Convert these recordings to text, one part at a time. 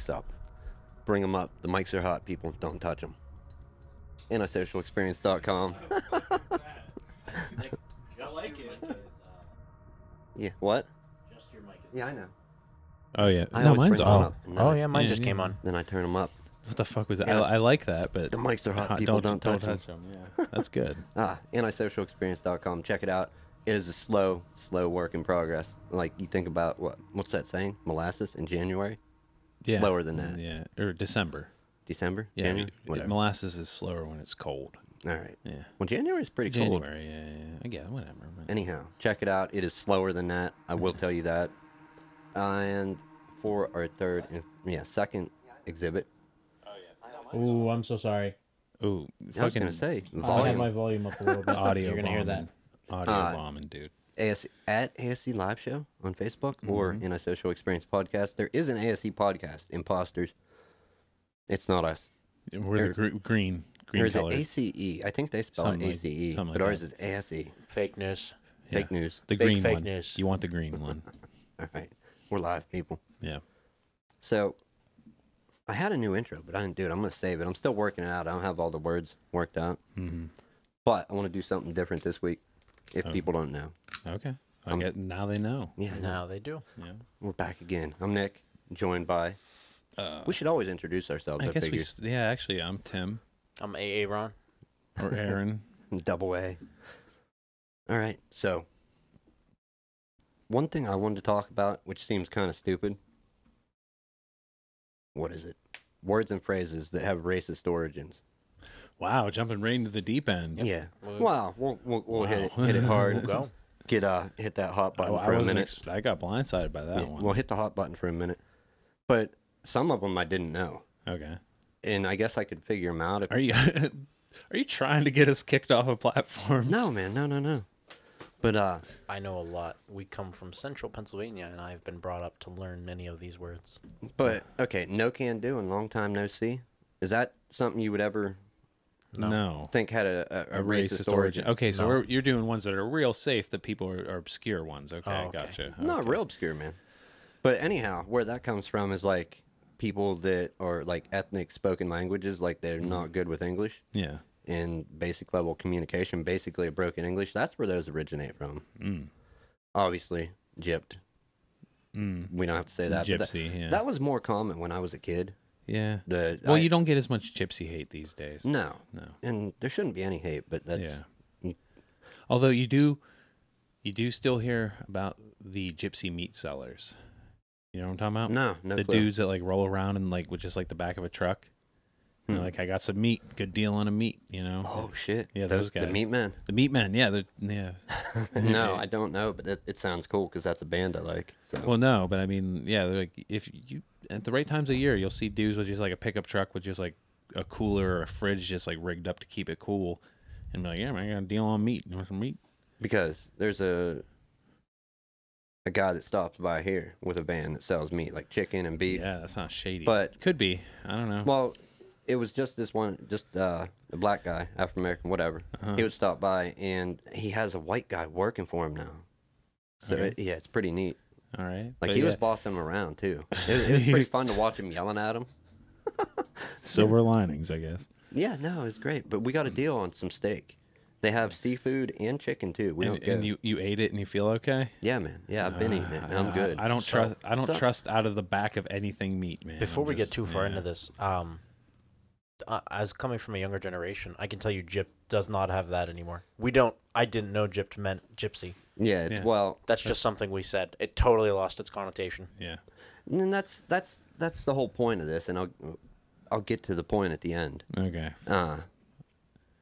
mics up. Bring them up. The mics are hot, people. Don't touch them. antisocialexperience.com. I like it. Yeah, what? Just your mic is Yeah, I know. Oh, yeah. I No, always mine's bring mine on. up, and Oh, then yeah, mine Yeah, just yeah. came on. Then I turn them up. What the fuck was that? Yeah, I like that, but The mics are hot, people. Don't touch them. Yeah, that's good. Antisocialexperience.com. Check it out. It is a slow work in progress. Like, you think about, what's that saying? Molasses in January? Yeah. Slower than that. Yeah, or December. December? Yeah, January? Whatever. molasses is slower when it's cold. All right. Yeah. Well, January is pretty cold. January, yeah. I get it, whatever. Man. Anyhow, check it out. It is slower than that. I will tell you that. And for our second exhibit. Ooh, I'm so sorry. Ooh, I was fucking going to say, I had volume. my volume up a little bit. audio You're going to hear that. bombing. Audio bombing, dude. At ASC Live Show on Facebook or in a Social Experience Podcast. There is an ASC podcast, Imposters. It's not us. We're the green There's color. an ACE. I think they spell Something it like- ACE, something but like ours that. is ASE. Fake news. Yeah. Fake news. The Big green fake one. news. You want the green one. All right. We're live, people. Yeah. So, I had a new intro, but I didn't do it. I'm going to save it. I'm still working it out. I don't have all the words worked out. Mm-hmm. But I want to do something different this week, if people don't know. Okay. Now they know. Yeah, Now they do. Yeah. we're back again. I'm Nick, joined by... we should always introduce ourselves, I guess figure. actually, I'm Tim I'm AA Ron. or Aaron. Double A. All right, so... One thing I wanted to talk about, which seems kind of stupid. What is it? Words and phrases that have racist origins. Wow, jumping right into the deep end. Yeah. Well, Wow. We'll hit Wow. it hard. We'll go. Hit that hot button Oh, for I a wasn't. minute. I got blindsided by that Yeah, one. we'll hit the hot button for a minute. But some of them I didn't know, Okay. and I guess I could figure them out. Are you are you trying to get us kicked off of platforms? No, man, no. But I know a lot. We come from central Pennsylvania, and I've been brought up to learn many of these words. okay, no can do and long time no see. Is that something you would ever No. think had a racist origin? Okay, so No. you're doing ones that are real safe that people are obscure ones. Okay, Oh, okay. gotcha. Not Okay. real obscure, man. But anyhow, where that comes from is like people that are like ethnic spoken languages, like they're not good with English. Yeah. In basic level communication, basically a broken English. That's where those originate from. Obviously, gypped. We don't have to say that. but Gypsy, yeah. That was more common when I was a kid. Yeah. Well, you don't get as much gypsy hate these days. No. No. And there shouldn't be any hate, but that's... Yeah. Although you do still hear about the gypsy meat sellers. You know what I'm talking about? No The clue. dudes that like roll around and like with just like the back of a truck. They're like, I got some meat. Good deal on a meat, you know? Oh, shit. Yeah, those The guys. meat men. The meat men, yeah. Yeah. No, I don't know, but it sounds cool because that's a band I like. So. Well, no, but I mean, yeah, they're like, if you, at the right times of year, you'll see dudes with just like a pickup truck with just like a cooler or a fridge just like rigged up to keep it cool. And be like, yeah, man, I got a deal on meat. You want some meat? Because there's a guy that stops by here with a van that sells meat, like chicken and beef. Yeah, that's not shady. But- could be. I don't know. Well, it was just this one, a black guy, African American, whatever. He would stop by, and he has a white guy working for him now. So Okay. yeah, it's pretty neat. All right. Like But he yeah, was bossing him around too. It was pretty fun to watch him yelling at him. silver linings, I guess. Yeah, no, it was great. But we got a deal on some steak. They have seafood and chicken too. We And, don't get. and you ate it and you feel okay? Yeah, man. Yeah, I've been eating it, and I'm good. I don't So- trust out of the back of anything meat, man. Before I'm we just- get too far yeah. into this, as coming from a younger generation, I can tell you Gyp does not have that anymore. I didn't know Gypped meant gypsy. Yeah, it's Yeah. well, That's just something we said. It totally lost its connotation. Yeah. and that's the whole point of this, and I'll get to the point at the end. Okay.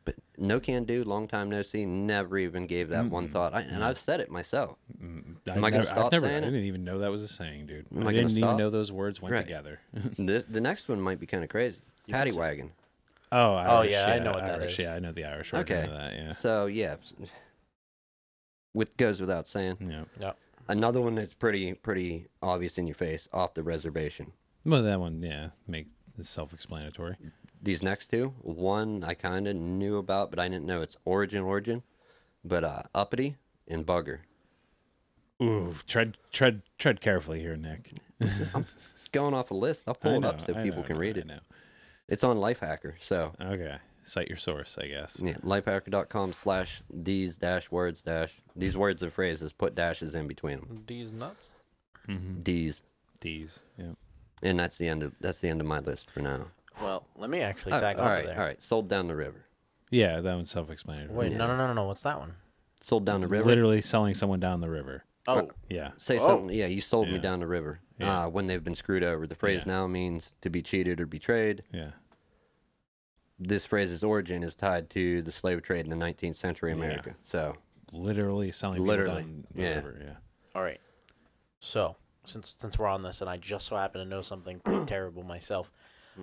But no can do, long time no see, never even gave that one thought. And I've said it myself. Am I gonna stop I saying it? didn't even know that was a saying, dude. Am I I gonna didn't even stop? know those words went Right. together. The next one might be kind of crazy. Paddy say- wagon. Oh, Irish, yeah, I know what that Irish, is. Yeah, I know the Irish word Okay. of that, yeah. So yeah, goes without saying. Yeah. Yeah. Another one that's pretty obvious in your face, off the reservation. Well, that one, yeah, it's self-explanatory. These next two, one I kind of knew about, but I didn't know its origin. But uppity and bugger. Ooh, tread carefully here, Nick. going off a list. I'll pull it up so people can read it. It's on Lifehacker, so. Okay. Cite your source, I guess. Yeah, lifehacker.com/these-words- these words and phrases, put dashes in between them. These nuts? These. Yeah. And that's the end of my list for now. Well, let me actually tag all on right, there. all right. Sold down the river. Yeah, that one's self-explanatory. Wait, no. What's that one? Sold down the river. Literally selling someone down the river. Oh. Yeah. Say something. Yeah, you sold me Yeah. down the river. Yeah. When they've been screwed over. The phrase now means to be cheated or betrayed. Yeah. This phrase's origin is tied to the slave trade in the 19th century America. Yeah. So literally selling people down the river. Yeah. All right. So since we're on this, and I just so happen to know something pretty terrible myself,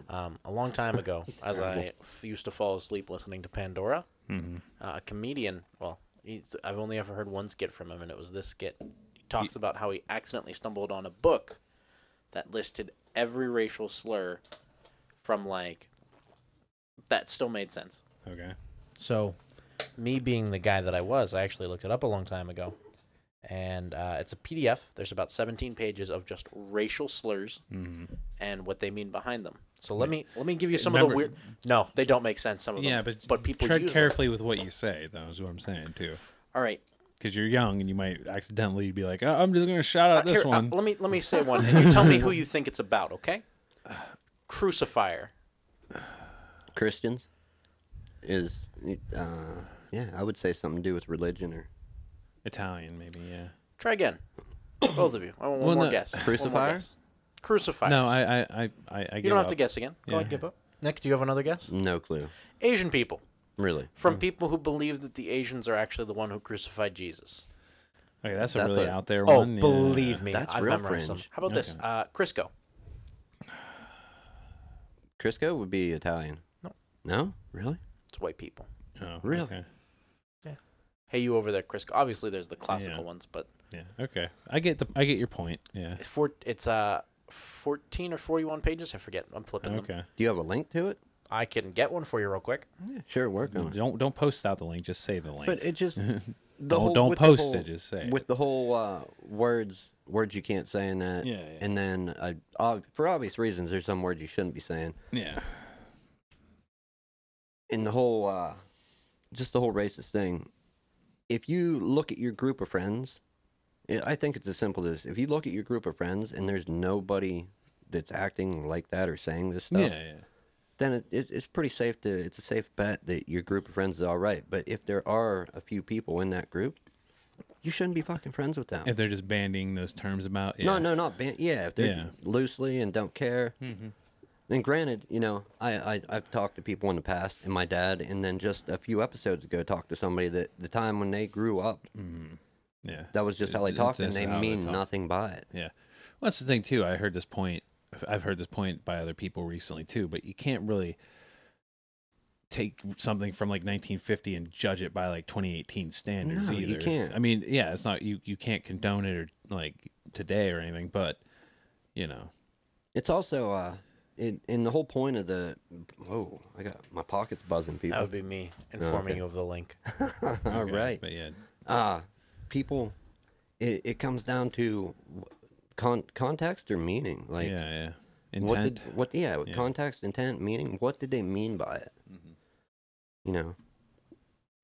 a long time ago, as I used to fall asleep listening to Pandora, a comedian. Well, I've only ever heard one skit from him, and it was this skit. He talks about how he accidentally stumbled on a book that listed every racial slur from that still made sense. Okay. So, me being the guy that I was, I actually looked it up a long time ago. And it's a PDF. There's about 17 pages of just racial slurs and what they mean behind them. So let me give you some of the weird. No, they don't make sense. Some of them. Yeah, but people tread use carefully with what you say. That was what I'm saying too. All right. Because you're young and you might accidentally be like, oh, I'm just gonna shout out this one. Let me say one, and you tell me who you think it's about. Okay. Crucifier. Christians is, I would say something to do with religion or Italian, maybe. Yeah. Try again. Both of you. I want one more guess. Crucifier? Crucifier. No, I You don't have to guess again. Go ahead, give up. Nick, do you have another guess? No clue. Asian people. Really? From people who believe that the Asians are actually the one who crucified Jesus. Okay, that's a really out there Oh, one. believe me. That's I've real memorized them. fringe. How about this? Crisco. Crisco would be Italian. No. No? Really? It's white people. Oh, Really? Okay. Yeah. Hey, you over there, Crisco. Obviously, there's the classical ones, but Yeah. Okay. I get your point. Yeah. it's 14 or 41 pages. I forget. I'm flipping them. Okay. Do you have a link to it? I can get one for you real quick. Yeah, sure, work on it. Don't post out the link. Just save the link. But it just don't post it. Just say with the whole words you can't say in that. Yeah. And then for obvious reasons, there's some words you shouldn't be saying. Yeah. In the whole just the whole racist thing. If you look at your group of friends, I think it's as simple as if you look at your group of friends and there's nobody that's acting like that or saying this stuff. Yeah. Then it's pretty safe it's a safe bet that your group of friends is all right. But if there are a few people in that group, you shouldn't be fucking friends with them. If they're just bandying those terms about. No, not if they're loosely and don't care. And granted, I've talked to people in the past, and my dad, and then just a few episodes ago, talked to somebody that the time when they grew up, Yeah. that was just how they talked, and they mean nothing by it. Yeah. Well, that's the thing too. I've heard this point by other people recently too. But you can't really take something from 1950 and judge it by 2018 standards No, either. you can't. I mean, yeah, it's not you can't condone it or today or anything. But It's also in the whole point of the I got my pockets buzzing, people. That would be me informing you of the link. All right. But yeah. People, it comes down to context or meaning. Yeah. Intent. Context, intent, meaning. What did they mean by it?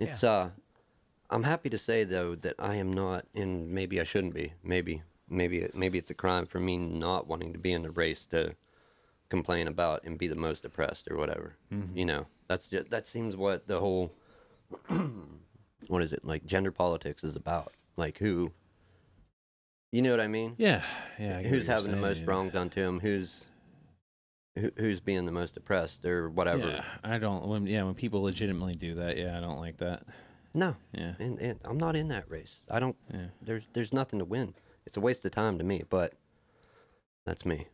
It's I'm happy to say though that I am not, and maybe I shouldn't be. Maybe it's a crime for me not wanting to be in the race to complain about and be the most oppressed or whatever. That seems what the whole what is it, gender politics is about. Who, you know what I mean? Yeah. I get Who's what you're having the most saying, wrong done to him? Who's being the most oppressed or whatever? Yeah, I don't. When people legitimately do that, I don't like that. No. Yeah. And I'm not in that race. I don't. Yeah. There's nothing to win. It's a waste of time to me. But that's me.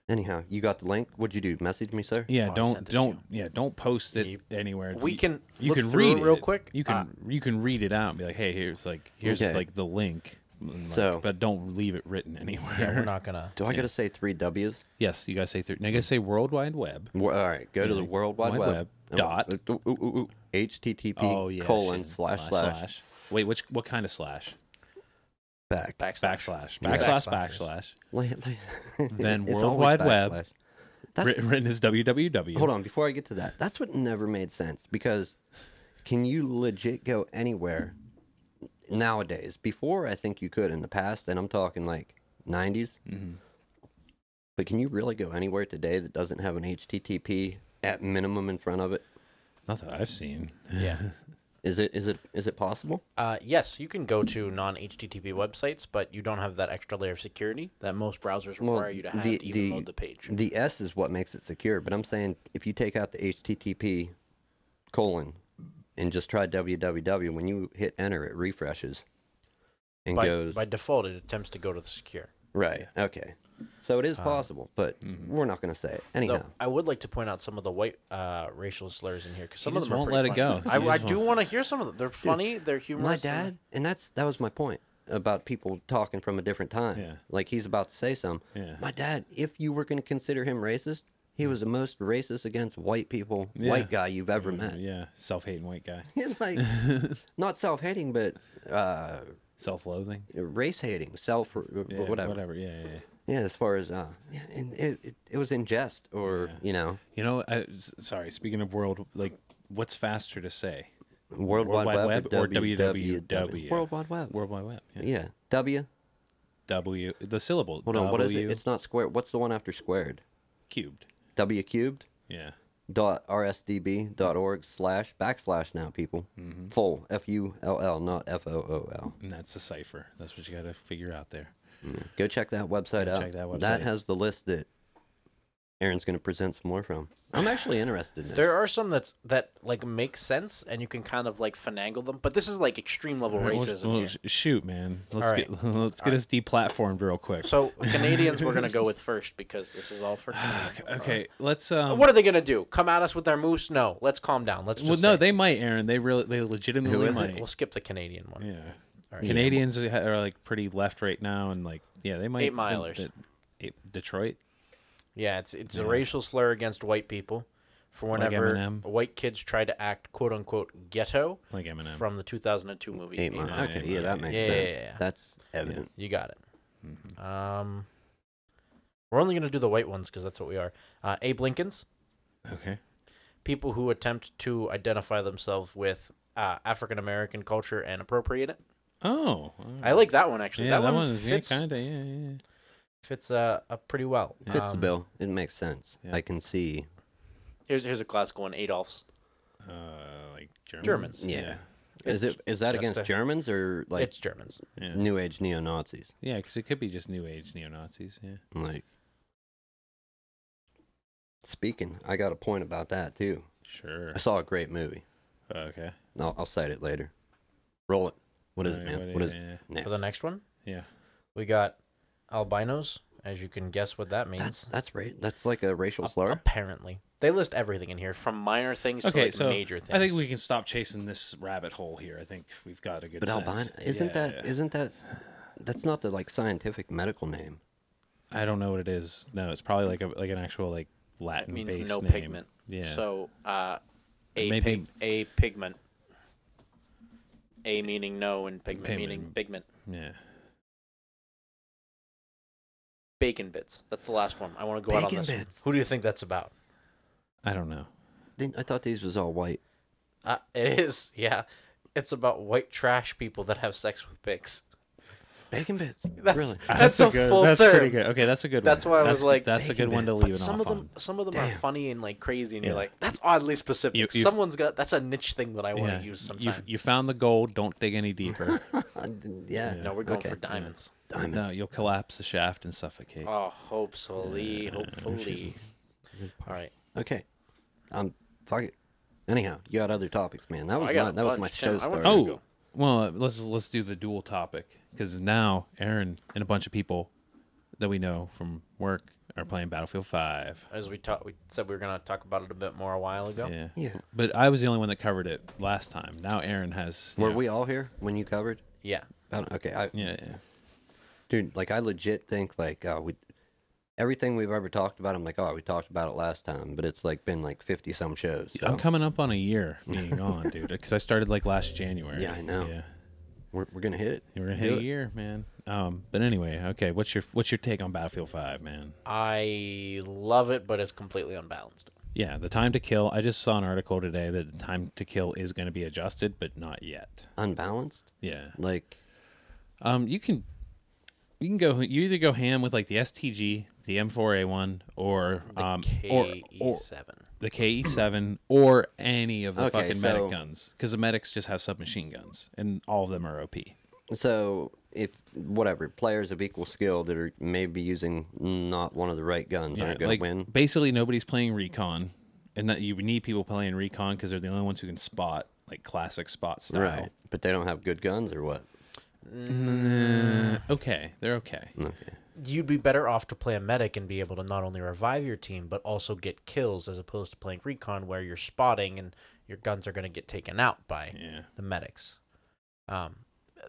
Anyhow, you got the link. What'd you do? Message me, sir? Yeah, Oh, I sent it to you. don't post it anywhere. We can you look can through read it real quick. You can read it out and be like, hey, here's Okay. the link. And, So- but don't leave it written anywhere. Yeah, we're not gonna. Do I got to say 3 W's? Yes, you gotta say now you gotta say World Wide Web. All right, go to the World Wide Web. Dot. HTTP Oh yeah. colon shit. // Wait, what kind of slash? backslash Backslash. then It's World always Wide backslash. Web That's, written as www. hold on, before I get to that, that's what never made sense, because can you legit go anywhere nowadays? Before, I think you could in the past, and I'm talking like 90s. Mm-hmm. But can you really go anywhere today that doesn't have an HTTP at minimum in front of it? Not that I've seen. Yeah. Is it possible? Yes, you can go to non-HTTP websites, but you don't have that extra layer of security that most browsers require you to have to even load the page. The S is what makes it secure, but I'm saying if you take out the HTTP colon and just try www, when you hit enter, it refreshes and goes. By default, it attempts to go to the secure. Right. Okay. So it is possible, but we're not going to say it anyhow. Though, I would like to point out some of the white racial slurs in here because some of them are won't pretty let it funny. go. I do want to hear some of them. They're funny. They're My humorous. dad, and that was my point about people talking from a different time. Yeah. Like he's about to say something. Yeah. My dad, if you were going to consider him racist, he was the most racist against white people, white guy you've ever met. Yeah, self-hating white guy. Like, not self-hating, but Self-loathing. race-hating, Yeah, whatever. Yeah. Yeah, as far as and it was in jest, or You know, sorry. Speaking of world, like, what's faster to say? World Wide Web or www? World Wide Web. World Wide Web. Yeah. Yeah, W. W. The syllable. Hold on, what is it? W It's not squared. What's the one after squared? cubed. W cubed. Yeah. .rsdb.org// now, people. Full FULL, not FOOL. And that's the cipher. That's what you got to figure out there. Go check that website out. check that website. That has the list that Aaron's going to present some more from. I'm actually interested in this. There are some that like make sense and you can kind of like finagle them, but this is like extreme level racism. Well, here. shoot, man. Let's All right. get us deplatformed real quick. So Canadians we're gonna go with first because this is all for Canadians. Okay, let's. What are they gonna do? Come at us with their moose? No, let's calm down. Let's just Well, no, say. they might, Aaron. They legitimately Who is it? might. We'll skip the Canadian one. Yeah. All right. Canadians are like pretty left right now, and like they might 8 milers. Detroit. Yeah, it's a racial slur against white people for Like whenever Eminem. white kids try to act quote unquote ghetto Like Eminem. from the 2002 movie. 8 Mile. Mile. Okay, yeah, that makes Yeah, sense. yeah. That's evident. You got it. Mm-hmm. We're only gonna do the white ones because that's what we are. Abe Lincoln's. Okay. People who attempt to identify themselves with African American culture and appropriate it. Oh. I like that one actually. Yeah, that one is fits kind of yeah. fits pretty well. Fits the bill. It makes sense. Yeah. I can see. Here's a classical one. Adolf's. Like Germans. Yeah. Is that just against Germans or like It's Germans. Yeah. New Age neo Nazis? Yeah, because it could be just New Age neo Nazis. Yeah. Like, speaking, I got a point about that too. Sure. I saw a great movie. Okay. I'll cite it later. Roll it. What is it, Alright, man? what What is is- it? yeah. Next. For the next one, Yeah. we got albinos. As you can guess what that means. That's right. That's like a racial slur. Apparently, they list everything in here from minor things to Okay, like so major things. I think we can stop chasing this rabbit hole here. I think we've got a good But sense. albino isn't Yeah. that's not the like scientific medical name. I don't know what it is. No, it's probably like an actual like It Latin means based no name. pigment. Yeah. So Maybe- a pigment. A meaning no and pigment meaning Pigment. pigment. Yeah. Bacon bits. That's the last one. I want to go out on Bacon this one. bits. Who do you think that's about? I don't know. I thought these was all white. It is. Yeah. It's about white trash people that have sex with pigs. Bacon bits. That's Really? that's a full That's term. pretty good. Okay, that's a good That's one. why I was like, that's a good bacon one to bits. leave But it some off of them, on. some of them are Damn. funny and like crazy, and you're Yeah. like, that's oddly specific. You- Someone's got that's a niche thing that I want Yeah. to use sometime. You found the gold. Don't dig any deeper. Yeah. No, we're going okay. for diamonds. Diamond. No, you'll collapse the shaft and suffocate. Oh, hopefully. All right. Okay. Fuck it. Anyhow, you got other topics, man. That was I got a that was my bunch, Tim. show I want starter. you to Oh, go. well, let's do the dual topic because now Aaron and a bunch of people that we know from work are playing Battlefield 5. As we said we were gonna talk about it a bit more a while ago. Yeah. Yeah. But I was the only one that covered it last time. Now Aaron has. Were we all here when you covered? Yeah. Okay. Yeah. Dude, like I legit think like everything we've ever talked about, I'm like, oh, we talked about it last time, but it's like been like 50 some shows. So. I'm coming up on a year being on, dude, because I started like last January. Yeah, I know. Yeah. We're gonna hit it. We're gonna hit a year, man. But anyway, okay. What's your take on Battlefield 5, man? I love it, but it's completely unbalanced. Yeah, the time to kill. I just saw an article today that the time to kill is going to be adjusted, but not yet. Unbalanced. Yeah. Like, you can go. You either go ham with like the STG, the M4A1, or The KE7. the KE7, or any of the Okay, fucking so- medic guns, because the medics just have submachine guns, and all of them are OP. so if whatever players of equal skill that are maybe using not one of the right guns Yeah, aren't gonna like win. basically nobody's playing recon, and that you need people playing recon because they're the only ones who can spot like classic spot style. Right, but they don't have good guns or what? Okay, they're okay. Okay. You'd be better off to play a medic and be able to not only revive your team, but also get kills, as opposed to playing recon where you're spotting and your guns are going to get taken out by the medics.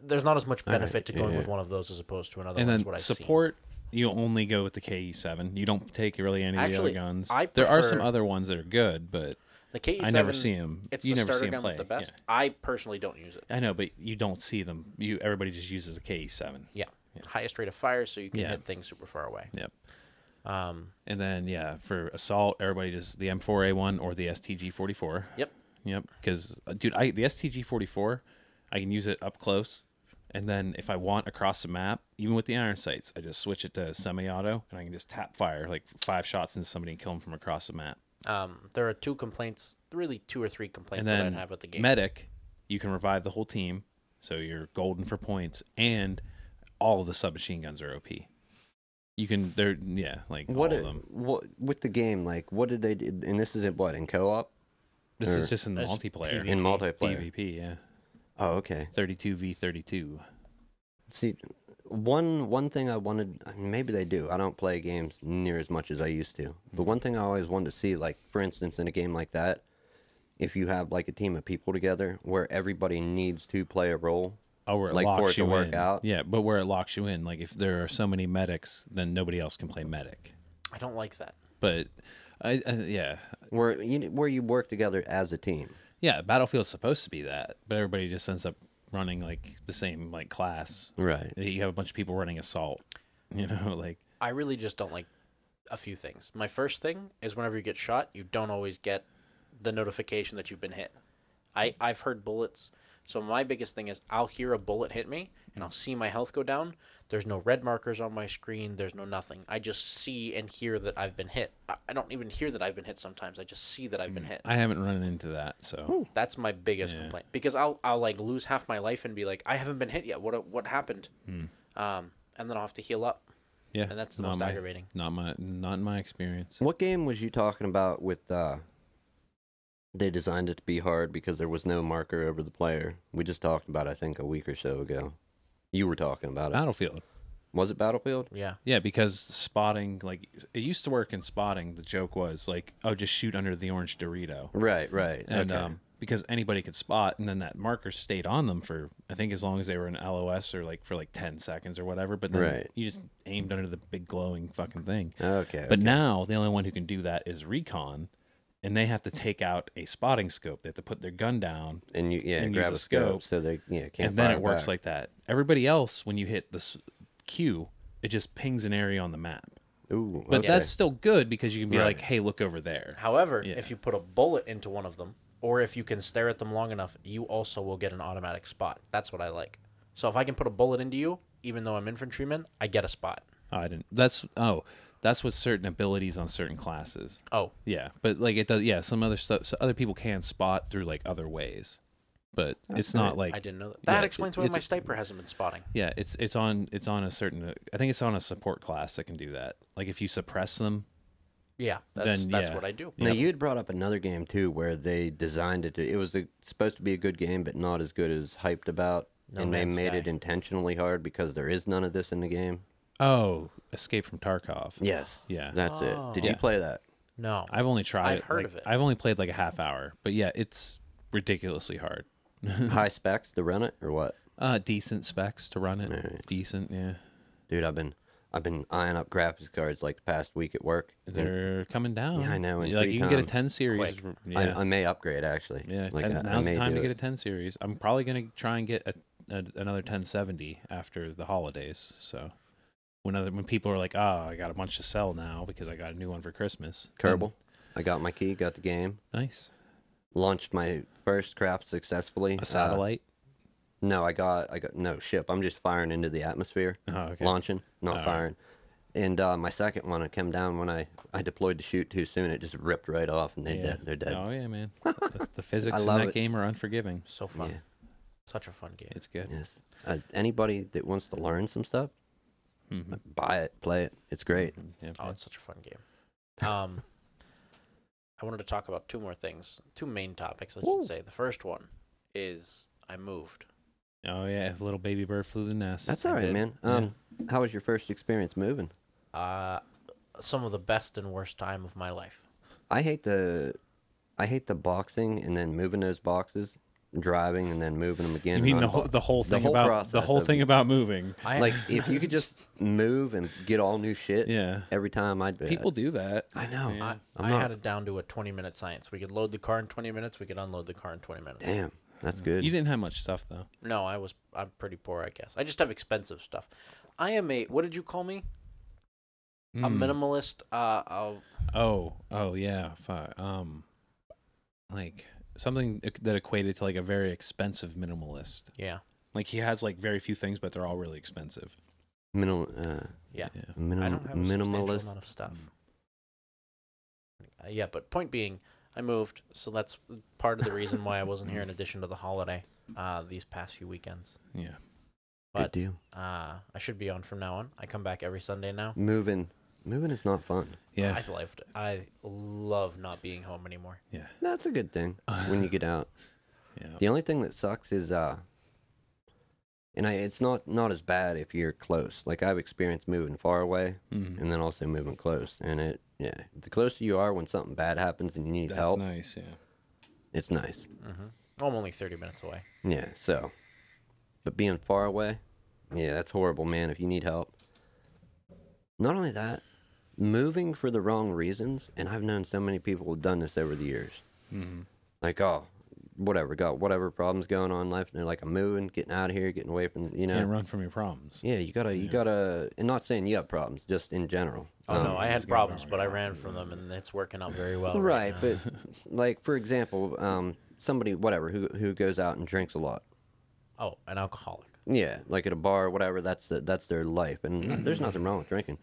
There's not as much benefit to going with one of those as opposed to another And one. then What I've support, you only go with the KE7. You don't take really any of the Actually, other guns. I There are some prefer- other ones that are good, but seen. The KE7, I never see them. It's You the never see starter them gun play. with the best. Yeah. I personally don't use it. I know, but you don't see them. Everybody just uses a KE7. Yeah. Highest rate of fire, so you can Yeah. hit things super far away. Yep. And then for assault, everybody does the M4A1 or the STG-44. Yep. Yep. Because dude, the STG-44, I can use it up close, and then if I want across the map, even with the iron sights, I just switch it to semi-auto, and I can just tap fire like 5 shots into somebody and kill them from across the map. There are 2 complaints, really 2 or 3 complaints And that then I'd have with the game. medic, you can revive the whole team, so you're golden for points, and all of the submachine guns are OP. You can, like What all of them. what with the game? Like, what did they do? And this is in co-op. This is or- just in the That's multiplayer. In multiplayer. PvP, yeah. Oh, okay. 32v32. See, one thing I wanted, maybe they do. I don't play games near as much as I used to. But one thing I always wanted to see, like for instance, in a game like that, if you have like a team of people together where everybody needs to play a role, Oh, where it like for locks it to you work in. out. Yeah, but where it locks you in. Like if there are so many medics, then nobody else can play medic. I don't like that. But yeah, where you work together as a team. yeah. Battlefield's supposed to be that, but everybody just ends up running like the same like class. Right. You have a bunch of people running assault. You know, like I really just don't like a few things. My first thing is whenever you get shot, you don't always get the notification that you've been hit. I've heard bullets. So my biggest thing is I'll hear a bullet hit me and I'll see my health go down. There's no red markers on my screen. There's no nothing. I just see and hear that I've been hit. I don't even hear that I've been hit sometimes. I just see that I've been hit. I haven't run into that. So That's my biggest complaint, because I'll like lose half my life and be like, I haven't been hit yet. What happened? And then I'll have to heal up. yeah, And that's the not most my- aggravating. Not in my experience. What game was you talking about with they designed it to be hard because there was no marker over the player? We just talked about it, I think, a week or so ago. You were talking about it. Battlefield. Was it Battlefield? Yeah. Yeah, because spotting, like, it used to work in spotting. The joke was, like, oh, just shoot under the orange Dorito. Right. And Okay. because anybody could spot, and then that marker stayed on them for, I think, as long as they were in LOS or, like, for, like, 10 seconds or whatever. But then Right. you just aimed under the big glowing fucking thing. Okay. But now, the only one who can do that is Recon, and they have to take out a spotting scope. They have to put their gun down, and you and grab use a a scope scope, so they can't. and then fire it works back. like that. Everybody else, when you hit the Q, it just pings an area on the map. Ooh, But okay. that's still good because you can be Right. like, hey, look over there. However, Yeah. if you put a bullet into one of them, or if you can stare at them long enough, you also will get an automatic spot. That's what I like. So if I can put a bullet into you, even though I'm infantryman, I get a spot. Oh, I didn't. That's with certain abilities on certain classes. Oh, Yeah, but like it does. Yeah, some other stuff. So other people can spot through like other ways, but it's not like I didn't know that. That yeah, explains why my sniper hasn't been spotting. Yeah, it's on a certain. I think it's on a support class that can do that. Like if you suppress them. Yeah, that's yeah. what I do. Now you had brought up another game too, where they designed it. It was supposed to be a good game, but not as good as hyped about, No and they Man's made Sky. it intentionally hard because there is none of this in the game. Oh, Escape from Tarkov. Yes. Yeah. That's it. Did you Yeah. play that? No, I've only tried. I've heard like, of it. I've only played like a half hour, but yeah, it's ridiculously hard. High specs to run it or what? Decent specs to run it. Alright. Decent, yeah. Dude, I've been eyeing up graphics cards like the past week at work. They're coming down. Yeah, I know, in Like free you can get a time. 10 series. Quick. Yeah, I may upgrade actually. yeah. Like, 10, I now's the may time do to get it. a 10 series. I'm probably gonna try and get another 1070 after the holidays. So when people are like, "Oh, I got a bunch to sell now because I got a new one for Christmas." Kerbal. I got my key, got the game. Nice. Launched my first craft successfully. A satellite. No, I got no ship. I'm just firing into the atmosphere. Oh, okay. Launching, not All firing. And my second one, it came down when I deployed to shoot too soon. It just ripped right off, and they're dead. Oh yeah, man. The physics in love that it. game are unforgiving. So fun. Yeah. Such a fun game. It's good. Yes. Anybody that wants to learn some stuff, buy it, play it. It's great. Yeah, Oh, it's such a fun game. I wanted to talk about two more things. Two main topics, I should say. The first one is I moved. Oh yeah, little baby bird flew the nest. That's all right, did. man. How was your first experience moving? Some of the best and worst time of my life. I hate the boxing and then moving those boxes, driving and then moving them again. You mean and the whole thing whole about process the whole of- thing about moving? like if you could just move and get all new shit. Yeah. Every time I'd be. People do that. I know. Yeah. I had it down to a 20-minute science. We could load the car in 20 minutes. We could unload the car in 20 minutes. Damn, that's good. You didn't have much stuff though. No, I'm pretty poor, I guess. I just have expensive stuff. I am what did you call me? A minimalist. Oh yeah. Like something that equated to like a very expensive minimalist. Yeah. Like he has like very few things, but they're all really expensive. Yeah. Yeah. I don't have a substantial minimalist. amount of stuff. Yeah, but point being, I moved, so that's part of the reason why I wasn't here in addition to the holiday these past few weekends. Yeah. But Good deal. I should be on from now on. I come back every Sunday now. Moving is not fun. Yeah. I love not being home anymore. Yeah. That's a good thing when you get out. Yeah. The only thing that sucks is it's not as bad if you're close. Like I've experienced moving far away and then also moving close. And the closer you are when something bad happens and you need That's help, nice. Yeah. it's nice. I'm only 30 minutes away. Yeah, so. But being far away, yeah, that's horrible, man, if you need help. Not only that, moving for the wrong reasons, and I've known so many people who've done this over the years. Like, got whatever problems going on in life, and they're like, I'm moving, getting out of here, getting away from, Can't run from your problems. Yeah, you gotta, and not saying you have problems, just in general. Oh, no, I had it's gonna problems, go but I wrong. ran from them, and it's working out very well. Right, now. but like, for example, somebody, whatever, who goes out and drinks a lot. Oh, an alcoholic. Yeah, like at a bar or whatever, that's their life, and there's nothing wrong with drinking.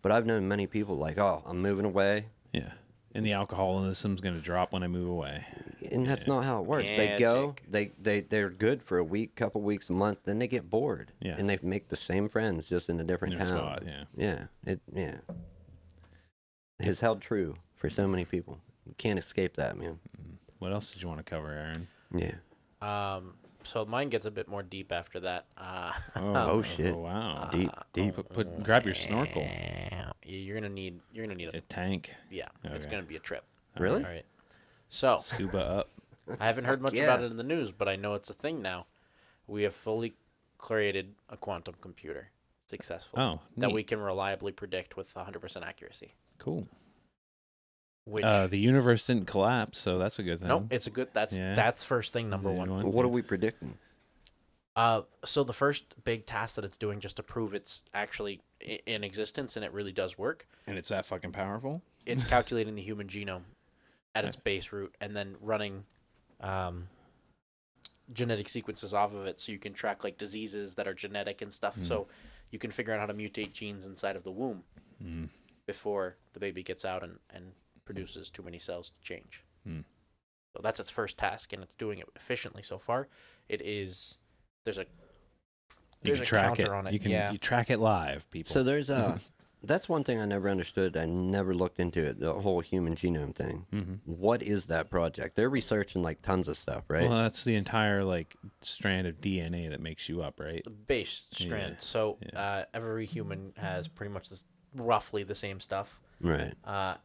But I've known many people like, oh, I'm moving away, Yeah. And the alcoholism's going to drop when I move away. and that's not how it works. They go, they're good for a week, couple weeks, a month, then they get bored, Yeah. and they make the same friends just in a different In a town. spot, yeah. It has held true for so many people. You can't escape that, man. What else did you want to cover, Aaron? Yeah. So mine gets a bit more deep after that. Oh shit. Oh, wow. Deep. Grab your snorkel. You're gonna need A tank. yeah. It's Okay. gonna be a trip. Really? All right. So Scuba up. I haven't heard much Yeah. about it in the news, but I know it's a thing now. We have fully created a quantum computer successfully Oh, that neat. we can reliably predict with 100% accuracy. Cool. Which The universe didn't collapse, so that's a good thing. no, it's a good. Yeah. That's first thing number Yeah, one. What are we predicting? So the first big task that it's doing just to prove it's actually in existence and it really does work. And it's that fucking powerful? It's calculating the human genome at its base root and then running genetic sequences off of it so you can track like diseases that are genetic and stuff. So you can figure out how to mutate genes inside of the womb before the baby gets out and produces too many cells to change. So that's its first task, and it's doing it efficiently so far. There's a You can track counter it. on it. You track it live, people. So there's that's one thing I never understood. I never looked into it. The whole human genome thing. What is that project? They're researching like tons of stuff, right? Well, that's the entire like strand of DNA that makes you up, right? the base strand. Yeah, So every human has pretty much roughly the same stuff. Right.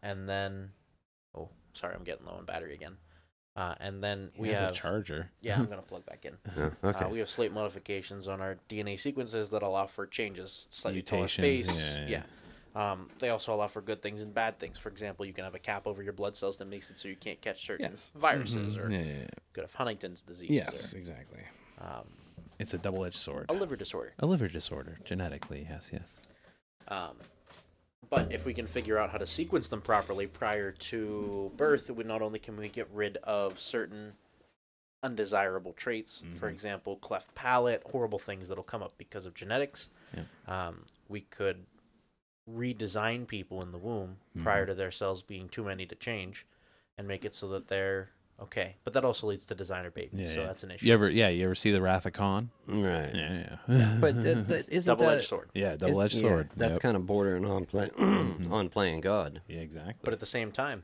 And then, oh, sorry, I'm getting low on battery again. And then we He has have a charger. Yeah, I'm gonna plug back in. Oh, okay. We have slight modifications on our DNA sequences that allow for changes, slightly taller Mutations, face. yeah. They also allow for good things and bad things. For example, you can have a cap over your blood cells that makes it so you can't catch certain Yes. viruses, or Yeah. you could have Huntington's disease. Yes, exactly. It's a double-edged sword. A liver disorder. A liver disorder, genetically, yes. But if we can figure out how to sequence them properly prior to birth, not only can we get rid of certain undesirable traits, for example, cleft palate, horrible things that'll come up because of genetics. Yeah. We could redesign people in the womb prior to their cells being too many to change, and make it so that they're okay. But that also leads to designer babies, so that's an issue. You ever see the Wrath of Khan? Right. Yeah. But isn't Double-edged that, sword. Yeah, double-edged sword. That's Yep. kind of bordering on on playing God. Yeah, exactly. But at the same time,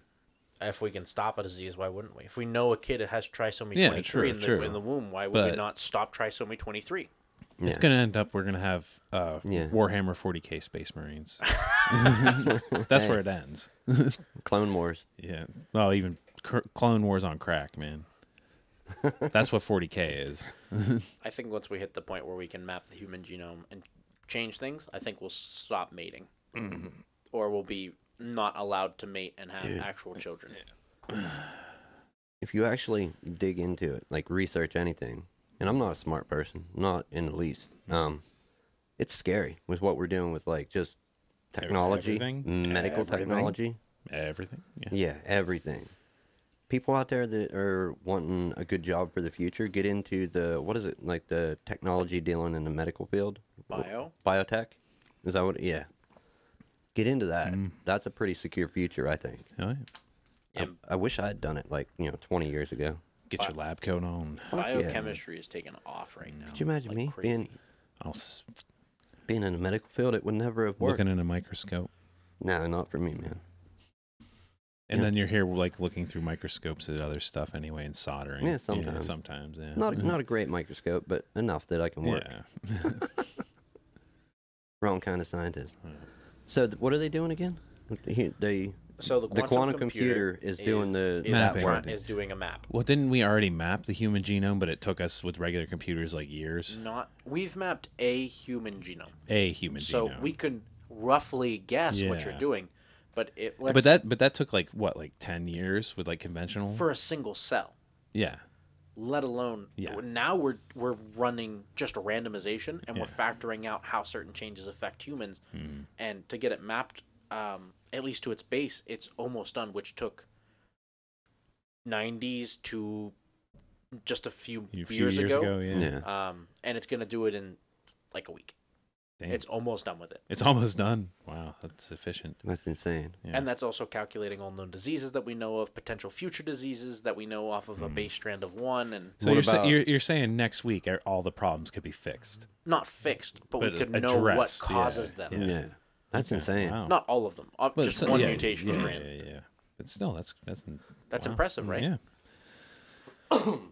if we can stop a disease, why wouldn't we? If we know a kid has trisomy Yeah, 23 true. in the womb, why would we But- not stop trisomy 23? It's going to end up, we're going to have Warhammer 40k Space Marines. That's where it ends. Clone Wars. Yeah. Well, even Clone Wars on crack, man. That's what 40k is. I think once we hit the point where we can map the human genome and change things, I think we'll stop mating. Or we'll be not allowed to mate and have actual children. If you actually dig into it, like research anything, and I'm not a smart person, not in the least. It's scary with what we're doing with like just technology, Everything? medical Everything? technology. Everything. Yeah, everything. People out there that are wanting a good job for the future, get into what is it, like the technology dealing in the medical field? Biotech? Is that what, yeah. Get into that. That's a pretty secure future, I think. Oh, yeah. I wish I had done it like, 20 years ago. Get your lab coat on. Biochemistry is taking off right now. Could you imagine me crazy. being in the medical field? It would never have worked. Looking in a microscope. No, not for me, man. And then you're here like looking through microscopes at other stuff anyway and soldering. Yeah, sometimes. Sometimes, yeah. Not a great microscope, but enough that I can work. Yeah. Wrong kind of scientist. So what are they doing again? So the quantum computer is doing the mapping. is doing a map. Well, didn't we already map the human genome, but it took us with regular computers like years? We've mapped a human genome. A human So genome. we could roughly guess what you're Yeah. doing, but that took like 10 years with like conventional? for a single cell. Yeah. Let alone now we're running just a randomization and we're Yeah. factoring out how certain changes affect humans, and to get it mapped at least to its base, it's almost done, which took 90s to just a few years ago. Yeah. And it's gonna do it in like a week. Damn. It's almost done with it. It's almost done. Wow, that's efficient. That's insane. Yeah. And that's also calculating all known diseases that we know of, potential future diseases that we know off of a base strand of one, and So you're saying next week all the problems could be fixed? not fixed, but we But could know what addressed, causes yeah. them. Yeah. That's insane. Wow. Not all of them, But just so- one yeah, mutation strand. Yeah. But still, that's That's wow. impressive, right? Yeah.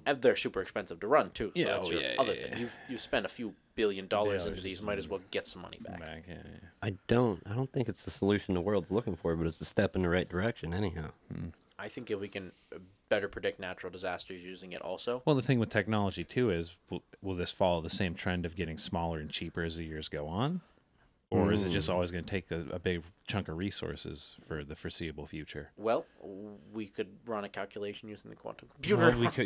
And they're super expensive to run too. So Yeah, that's your yeah, other yeah, thing. You've spent a few $billion into these. Might as well get some money back. Yeah. I don't think it's the solution the world's looking for, but it's a step in the right direction anyhow. I think if we can better predict natural disasters using it, also. Well, the thing with technology too is, will this follow the same trend of getting smaller and cheaper as the years go on, or is it just always going to take a big chunk of resources for the foreseeable future? Well, we could run a calculation using the quantum computer. Well, we could,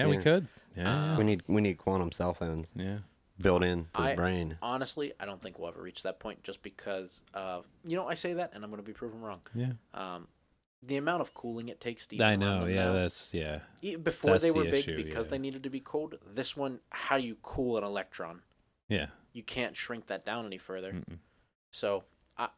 we could. Yeah, We need quantum cell phones yeah. built in to the brain. Honestly, I don't think we'll ever reach that point, just because of I say that, and I'm going to be proven wrong. Yeah. The amount of cooling it takes to even I run know. them Yeah, now. that's yeah. Before That's they the were big issue, because yeah. they needed to be cooled. This one, how do you cool an electron? Yeah. You can't shrink that down any further. So I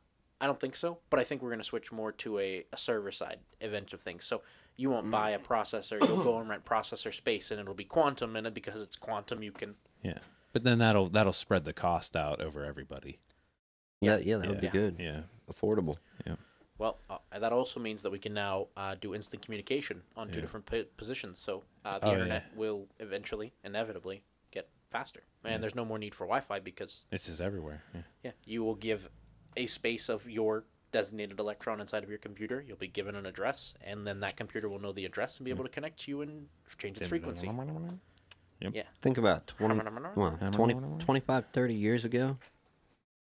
don't think so, but I think we're going to switch more to a server side event of things. So you won't buy a processor, you'll go and rent processor space, and it'll be quantum, and because it's quantum, you can. Yeah. But then that'll spread the cost out over everybody. Yeah, that would be Yeah. good. Yeah. Affordable. Yeah. Well, that also means that we can now do instant communication on two different positions. So the internet will eventually, inevitably, get faster. And there's no more need for Wi-Fi because It's just everywhere. Yeah. you will give a space of your designated electron inside of your computer. You'll be given an address, and then that computer will know the address and be able to connect to you and change its frequency. Yep. Yeah. Think about 25, 30 years ago.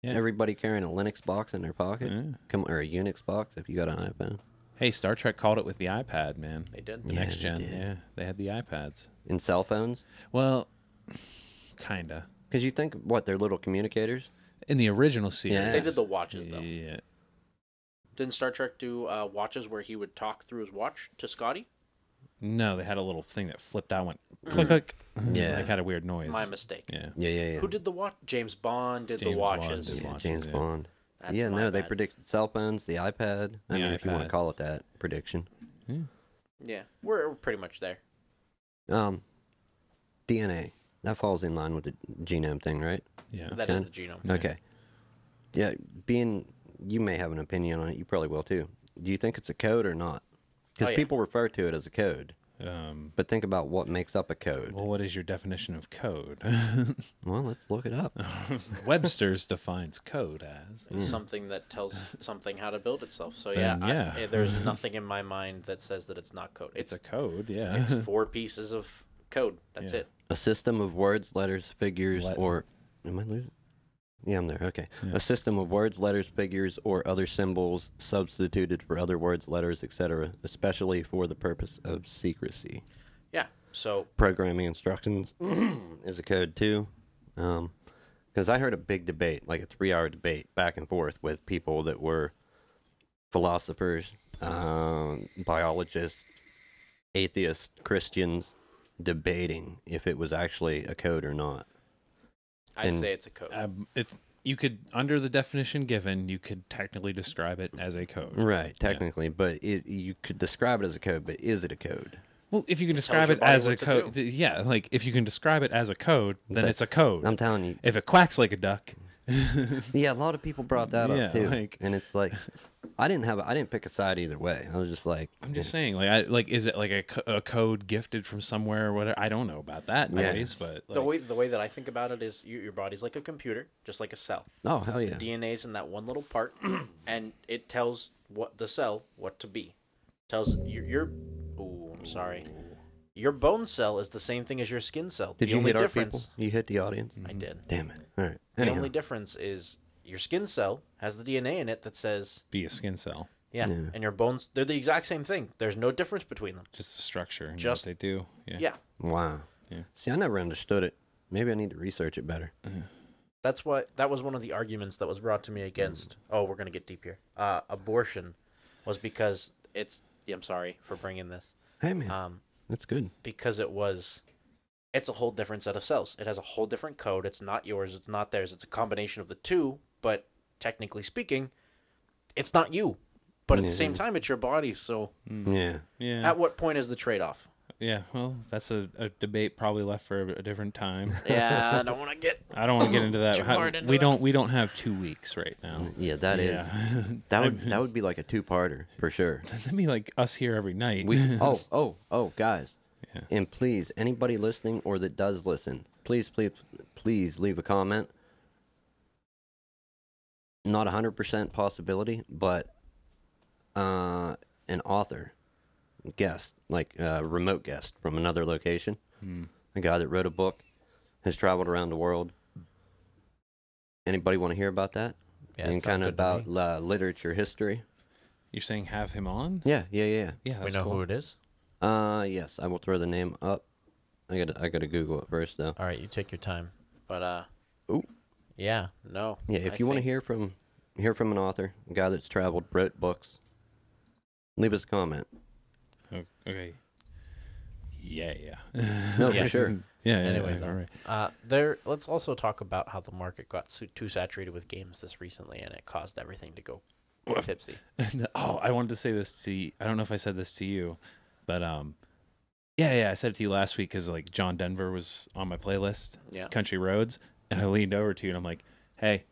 Yeah. Everybody carrying a Linux box in their pocket. Yeah. Or a Unix box if you got an iPhone. Hey, Star Trek called it with the iPad, man. They did. The Yeah, next they gen. did. Yeah. They had the iPads. In cell phones? Well, kinda. Because you think, what, they're little communicators? In the original series, Yeah. They did the watches though. Yeah. Didn't Star Trek do watches where he would talk through his watch to Scotty? No, they had a little thing that flipped out, went click click. Yeah. Like had a weird noise. My mistake. Yeah. Yeah. Who did the watch? James Bond did James the Bond watches. did Yeah, watches, James yeah. Bond. That's Yeah, my no, they bad. predicted cell phones, the iPad. I The mean, if you want iPad. to call it that, prediction. Yeah, we're pretty much there. DNA. That falls in line with the genome thing, right? Yeah. That is the genome. Okay. Yeah, you may have an opinion on it. You probably will too. Do you think it's a code or not? Because yeah. people refer to it as a code. But think about what makes up a code. Well, what is your definition of code? Well, let's look it up. Webster's defines code as It's something that tells something how to build itself. So Then, yeah, yeah. there's nothing in my mind that says that it's not code. it's a code. Yeah. It's 4 pieces of code. That's Yeah. it. A system of words, letters, figures, Let- or... Am I losing? Yeah, I'm there. Okay. A system of words, letters, figures, or other symbols substituted for other words, letters, etc., especially for the purpose of secrecy. Yeah. So Programming instructions is a code too. Because I heard a big debate, like a 3-hour debate back and forth with people that were philosophers, biologists, atheists, Christians, debating if it was actually a code or not. I'd And- say it's a code. It's you could, under the definition given, you could technically describe it as a code. Right, technically, but you could describe it as a code, but is it a code? Well, if you can tells describe your it body as a what to code, do. yeah, like if you can describe it as a code, then That- it's a code. I'm telling you. If it quacks like a duck, Yeah, a lot of people brought that Yeah, up too, like- and it's like, I didn't pick a side either way. I was just like, I'm just saying, like, is it like a code gifted from somewhere or whatever? I don't know about that Yes. nowadays, but the like, way that I think about it is your body's like a computer, just like a cell. oh hell yeah, DNA's in that one little part, and it tells the cell what to be. Tells your oh, I'm sorry. Your bone cell is the same thing as your skin cell. Did the you only hit our difference, people? You hit the audience? I did. Damn it! All right. The Anyhow. only difference is your skin cell has the DNA in it that says be a skin cell, yeah, Yeah. and your bones, they're the exact same thing. There's no difference between them. just the structure and Just- what they do. Yeah. Yeah. Wow. Yeah. See, I never understood it. Maybe I need to research it better. That was one of the arguments that was brought to me against. Oh, we're gonna get deep here. Abortion was because it's. Yeah, I'm sorry for bringing this. Hey man, that's good. Because it's a whole different set of cells. It has a whole different code. It's not yours. It's not theirs. It's a combination of the two. But technically speaking, it's not you. But at the same time, it's your body. So Yeah. Yeah. at what point is the trade-off? Yeah. Well, that's a debate probably left for a different time. Yeah, I don't want to get. I don't want to get into that. Too hard into we that. don't have 2 weeks right now. Yeah, that is. Yeah. That would be like a 2-parter for sure. That'd be like us here every night. Oh, guys. Yeah. And please, anybody listening or that does listen, please leave a comment. Not 100% possibility, but an author, guest, like a remote guest from another location, a guy that wrote a book, has traveled around the world. Anybody want to hear about that? Yeah, And it sounds kind of good to about literature history? You're saying have him on? Yeah. Yeah, We that's know cool. who it is. Yes, I will throw the name up. I gotta Google it first though. All right, you take your time. But Ooh. yeah, no. Yeah, if I you want to think- hear from an author, a guy that's traveled, wrote books, leave us a comment. Okay. Yeah. No, Yeah. for sure. Yeah. Anyway, all right. let's also talk about how the market got too saturated with games this recently, and it caused everything to go tipsy. Oh, I wanted to say this to you. I don't know if I said this to you, but yeah, I said it to you last week because like John Denver was on my playlist, Yeah. Country Roads, and I leaned over to you and I'm like, hey,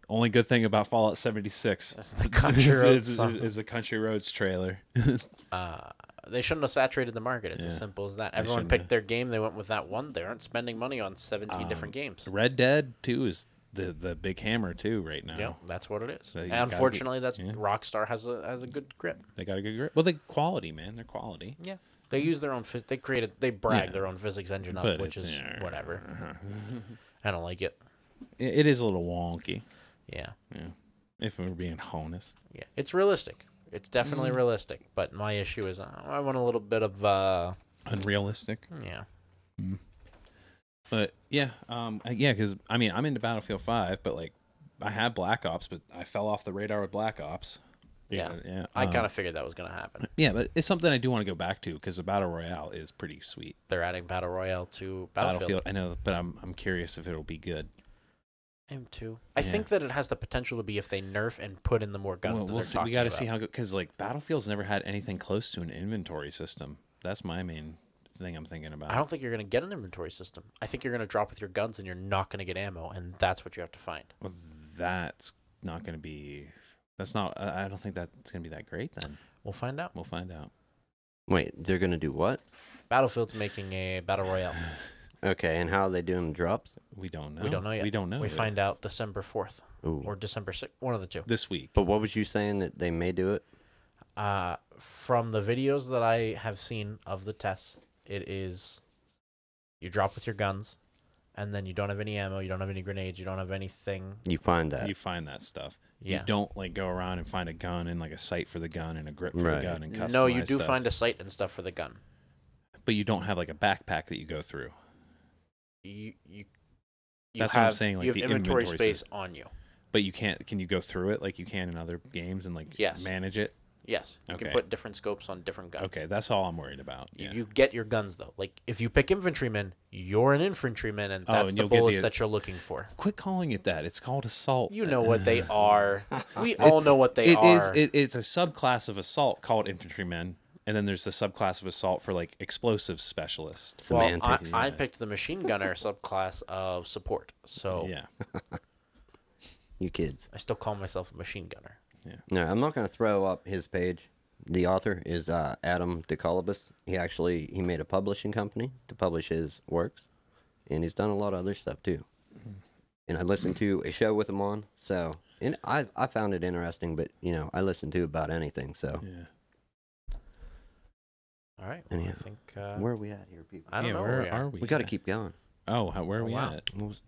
only good thing about Fallout 76 That's the Country Roads song. is a Country Roads trailer. They shouldn't have saturated the market. It's as Yeah. simple as that. Everyone shouldn't picked have. their game. They went with that one. They aren't spending money on 17 different games. Red Dead 2 is the big hammer too right now. Yeah, that's what it is. So you And gotta unfortunately, be- that's yeah. Rockstar has a good grip. They got a good grip. Well, they quality, man. They're quality. Yeah, they use their own. They brag Yeah. their own physics engine up, But which it's- is whatever. I don't like it. It is a little wonky. Yeah, Yeah. If we're being honest. yeah, it's realistic. It's definitely realistic. But my issue is I want a little bit of Unrealistic. yeah. But yeah, yeah, because I mean, I'm into Battlefield 5, but like, I have Black Ops, but I fell off the radar with Black Ops. Yeah. Yeah. I kind of figured that was going to happen. Yeah, but it's something I do want to go back to because the Battle Royale is pretty sweet. They're adding Battle Royale to Battlefield. I know, but I'm curious if it'll be good. I'm too. I think that it has the potential to be if they nerf and put in the more guns. Well, that we'll they're see. We talking got to about. see how good, because like Battlefield's never had anything close to an inventory system. That's my main thing I'm thinking about. I don't think you're going to get an inventory system. I think you're going to drop with your guns and you're not going to get ammo, and that's what you have to find. Well, that's not going to be. That's not. I don't think that's going to be that great. Then We'll find out. we'll find out. Wait, they're gonna do what? Battlefield's making a Battle Royale. Okay, and how are they doing drops? We don't know. We don't know yet. We don't know. We yet. find out December 4th Ooh. or December 6th, one of the two. this week. But what was you saying that they may do it? From the videos that I have seen of the tests, it is you drop with your guns, and then you don't have any ammo, you don't have any grenades, you don't have anything. You find that. You find that stuff. Yeah. You don't like go around and find a gun and like a sight for the gun and a grip for Right. the gun and customize No, you do stuff. find a sight and stuff for the gun. But you don't have like a backpack that you go through. You That's have, what I'm saying. Like you have the inventory space system. on you. But you can't. Can you go through it like you can in other games and like Yes. manage it? Yes, you can Okay. put different scopes on different guns. Okay, that's all I'm worried about. You, Yeah. you get your guns though. Like if you pick infantryman, you're an infantryman, and Oh, that's and the you'll get bullets the- that you're looking for. Quit calling it that. It's called assault. You know what they are. We all know what they It is. are. It's a subclass of assault called infantrymen, and then there's the subclass of assault for like explosive specialists. Well, Semantics. I picked the machine gunner subclass of support, so Yeah. You kids. I still call myself a machine gunner. No, I'm not gonna throw up his page. The author is Adam DeColobus. He made a publishing company to publish his works, and he's done a lot of other stuff too. And I listened to a show with him on, so and I found it interesting. But you know, I listen to about anything. So Yeah. All right. Well, Anyhow, I think where are we at here, people? I don't know Where we are we? We got to keep going. Oh, where are we wow. at? What was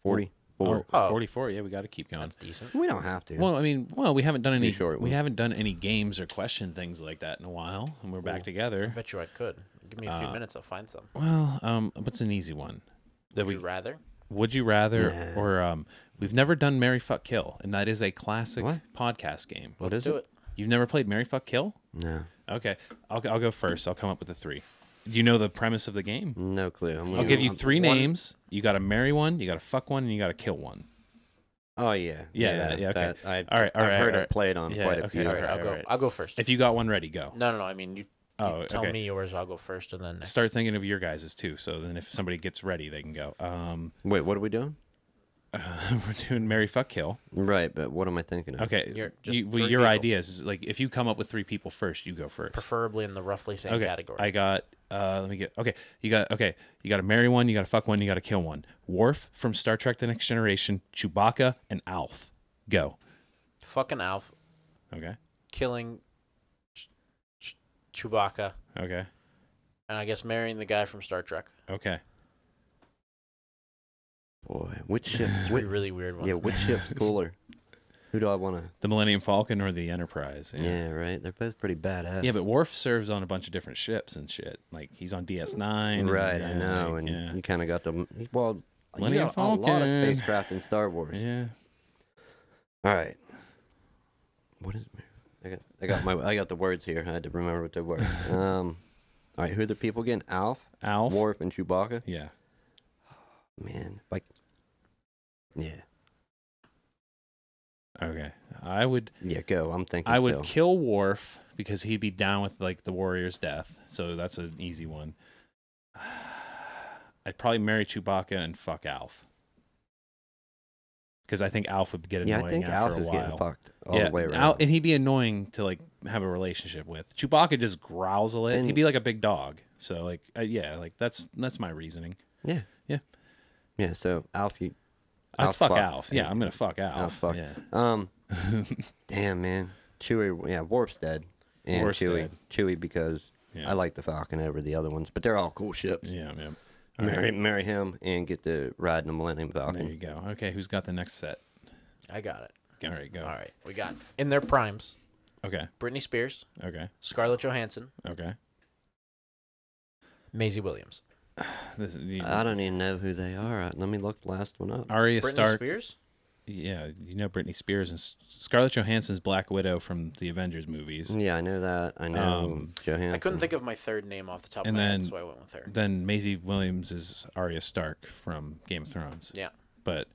40? Oh, Oh. 44. Yeah, we got to keep going. That's decent. We don't have to. Well, I mean, we haven't done any. short We one. haven't done any games or question things like that in a while, and we're back I together. bet you I could. Give me a few minutes, I'll find some. Well, what's an easy one? That Would you rather? Would you rather Nah. or we've never done Marry Fuck Kill, and that is a classic What? podcast game. What Let's is do it? it. You've never played Marry Fuck Kill? No, Okay, I'll go first. I'll come up with the three. Do you know the premise of the game? no clue. I'll give you three one- names. You got to marry one, you got to fuck one, and you got to kill one. Oh yeah, Yeah, okay. I've All right, heard all right. it played on Yeah, quite a okay, few. All right, Alright, I'll go. alright. I'll go first. If you got one ready, go. No. I mean, you Oh, tell okay. me yours. I'll go first, and then Start thinking of your guys's too. So then, if somebody gets ready, they can go. Wait, what are we doing? We're doing Marry Fuck Kill. Right, but what am I thinking of? Okay, Just well, three your people. ideas is like if you come up with three people first, you go first. preferably in the roughly same Okay, category. I got. Let me get. Okay, you got to marry one, you got to fuck one, you got to kill one. Worf from Star Trek: The Next Generation, Chewbacca, and Alf. Go. Fucking Alf, Okay. killing Chewbacca, Okay. and I guess marrying the guy from Star Trek. Okay. Boy, which ship? It's a really weird one. Yeah, which ship's cooler? Who do I want to? The Millennium Falcon or the Enterprise? Yeah. Right. They're both pretty badass. Yeah, but Worf serves on a bunch of different ships and shit. Like he's on DS9. and, right, yeah, I know, like, and yeah. you kind of got the well. You Millennium got a lot of Falcon. spacecraft in Star Wars. Yeah. All right. What is? I got the words here. I had to remember what they were. All right, who are the people again? Alf, Alf. Worf, and Chewbacca. Yeah. Man, like, yeah, Okay. I would. yeah. Go. I'm thinking. I would still. kill Worf because he'd be down with like the warrior's death. So that's an easy one. I'd probably marry Chewbacca and fuck Alf. Because I think Alf would get annoying Yeah, I think after Alf a is while. getting fucked all the way around. Al- and he'd be annoying to like have a relationship with. Chewbacca just growls a little. And- He'd be like a big dog. So like yeah, like that's my reasoning. Yeah. Yeah. Yeah. So Alf, you. I'd Alf's fuck fucked. Alf. Yeah, I'm gonna fuck Alf. Alf fucked. Yeah. Damn, man. Chewie. Yeah, Worf's dead. And Worf's Chewie. dead. Chewie because Yeah. I like the Falcon over the other ones, but they're all cool ships. Yeah, yeah. All right. Marry him and get to ride in the Millennium There Falcon. you go. Okay, who's got the next set? I got it. All right, go. All right, we got in their primes: Okay. Britney Spears, Okay. Scarlett Johansson, Okay. Maisie Williams. I don't even know who they are. Let me look the last one up. Arya Britney Stark. Spears? Yeah, you know Britney Spears and Scarlett Johansson's Black Widow from the Avengers movies. Yeah, I know that. I know Johansson. I couldn't think of my third name off the top of And my head, then- so I went with her. Then Maisie Williams is Arya Stark from Game of Thrones. Yeah. But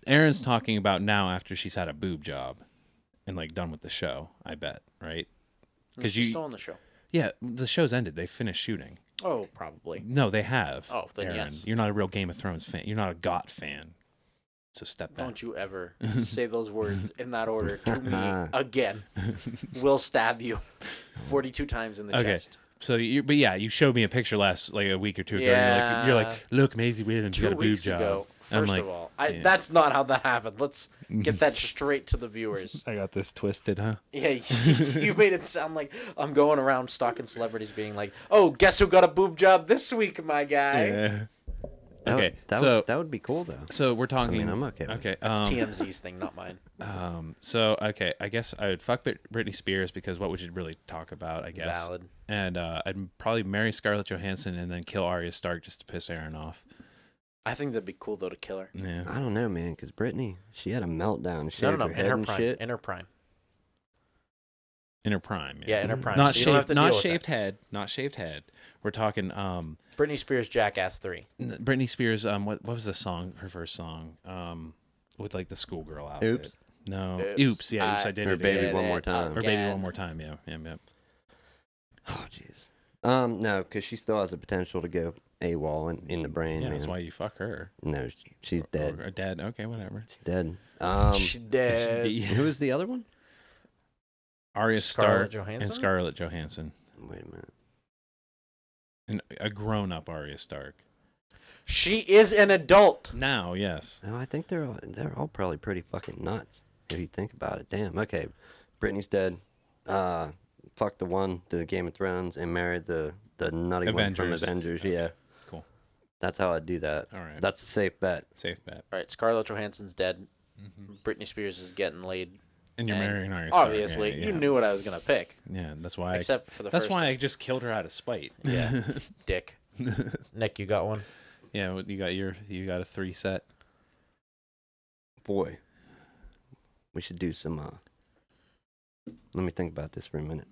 Erin's talking about now after she's had a boob job and like done with the show, I bet, right? Because She's still on the show. yeah, the show's ended. They finished shooting. Oh, probably. No, they have. Oh, then Erin. yes. You're not a real Game of Thrones fan. You're not a GOT fan. So step back. Don't you ever say those words in that order to me again. We'll stab you 42 times in the Okay. chest. So, but yeah, you showed me a picture like a week or two ago. Yeah. You're like, look, Maisie Williams 2 got a boob weeks job. ago, I'm first like, of all, yeah. that's not how that happened. Let's get that straight to the viewers. I got this twisted, huh? Yeah, you made it sound like I'm going around stalking celebrities being like, oh, guess who got a boob job this week, my guy? Yeah. That Okay, that would be cool though. So we're talking. I mean, I'm okay with Okay. That's TMZ's thing, not mine. So okay, I guess I would fuck Britney Spears because what would you really talk about? I guess. Valid. And I'd probably marry Scarlett Johansson and then kill Arya Stark just to piss Aaron off. I think that'd be cool, though, to kill her. Yeah. I don't know, man, because Brittany, she had a meltdown. She No, shaved no, her in head her and prime. shit. In her prime. In her prime. Yeah, in her prime. Not So you don't have shaved. to deal Not with shaved head. Not shaved head. We're talking. Britney Spears, Jackass 3. Britney Spears. What was the song? Her first song. With like the schoolgirl outfit. Oops. No. Oops. Oops. Yeah. Oops. I did Or it. Baby again. One More Time. Or baby one more time. Yeah. Yeah. Yeah. Oh, jeez. No, because she still has the potential to go AWOL in the brain, Yeah. man. That's why you fuck her. No, she's dead. Or dead. Okay. Whatever. She's dead. She's dead. Who was the other one? Arya Scarlett Stark Johansson? and Scarlett Johansson. Wait a minute. And a grown-up Arya Stark. She is an adult. Now, yes. No, I think they're all probably pretty fucking nuts if you think about it. Damn. Okay, Brittany's dead. Fuck the one to Game of Thrones and married the nutty one from Avengers. Avengers. Yeah. Cool. That's how I'd do that. All right. That's a safe bet. Safe bet. All right, Scarlett Johansson's dead. Britney Spears is getting laid. And you're And marrying Arya Stark. Obviously, Yeah, you knew what I was going to pick. Yeah, that's why. Except for the That's first why one. I just killed her out of spite. Yeah, dick. Nick, you got one? Yeah, you got a 3 set. Boy, we should do some. Let me think about this for a minute.